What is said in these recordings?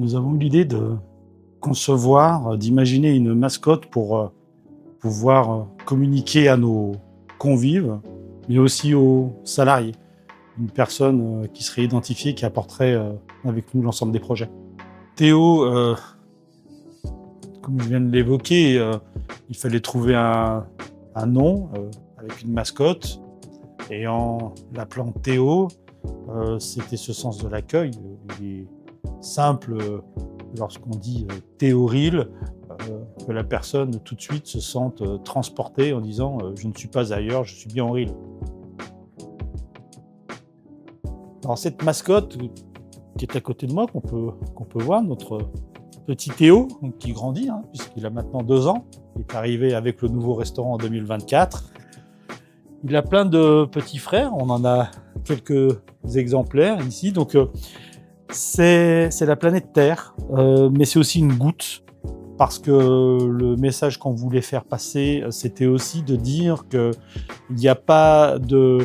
Nous avons eu l'idée de concevoir, d'imaginer une mascotte pour pouvoir communiquer à nos convives, mais aussi aux salariés. Une personne qui serait identifiée, qui apporterait avec nous l'ensemble des projets. Théo, comme je viens de l'évoquer, il fallait trouver un nom avec une mascotte. Et en l'appelant Théo, c'était ce sens de l'accueil. Il est simple lorsqu'on dit Théoril, que la personne tout de suite se sente transportée en disant je ne suis pas ailleurs, je suis bien en Ril. Alors cette mascotte qui est à côté de moi, qu'on peut voir, notre petit Théo, qui grandit, puisqu'il a maintenant 2 ans, il est arrivé avec le nouveau restaurant en 2024. Il a plein de petits frères, on en a quelques exemplaires ici, donc c'est la planète Terre, mais c'est aussi une goutte, parce que le message qu'on voulait faire passer, c'était aussi de dire qu'il n'y a pas de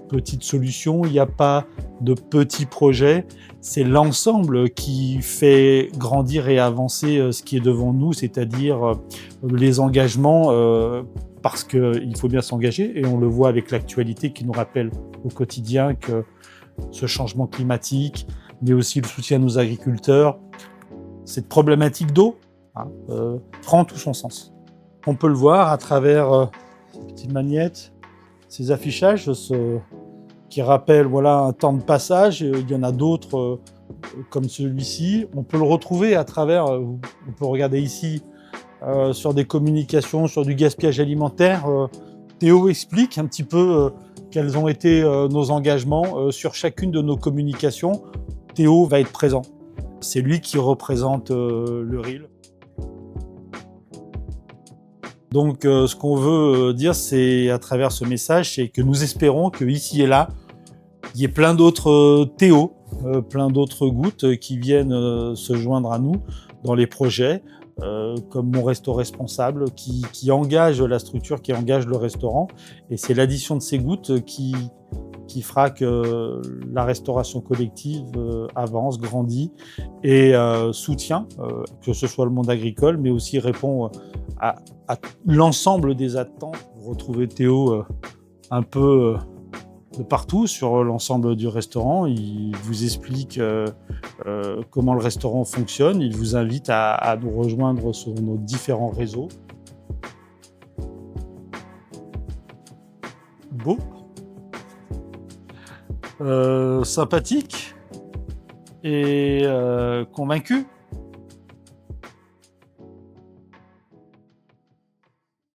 petites solutions, il n'y a pas de petits projets, c'est l'ensemble qui fait grandir et avancer ce qui est devant nous, c'est-à-dire les engagements, parce qu'il faut bien s'engager, et on le voit avec l'actualité qui nous rappelle au quotidien que ce changement climatique, mais aussi le soutien à nos agriculteurs, cette problématique d'eau prend tout son sens. On peut le voir à travers ces petites magnettes, ces affichages qui rappellent un temps de passage. Il y en a d'autres comme celui-ci. On peut le retrouver à travers, on peut regarder ici, sur des communications, sur du gaspillage alimentaire. Théo explique un petit peu quels ont été nos engagements sur chacune de nos communications. Théo va être présent. C'est lui qui représente le Ril. Donc ce qu'on veut dire, c'est à travers ce message, c'est que nous espérons qu'ici et là, il y ait plein d'autres Théo, plein d'autres gouttes qui viennent se joindre à nous dans les projets, comme Mon Resto Responsable, qui engage la structure, qui engage le restaurant. Et c'est l'addition de ces gouttes qui fera que la restauration collective avance, grandit et soutient, que ce soit le monde agricole, mais aussi répond à l'ensemble des attentes. Vous retrouvez Théo un peu de partout sur l'ensemble du restaurant. Il vous explique comment le restaurant fonctionne. Il vous invite à nous rejoindre sur nos différents réseaux. Beau, sympathique et convaincu.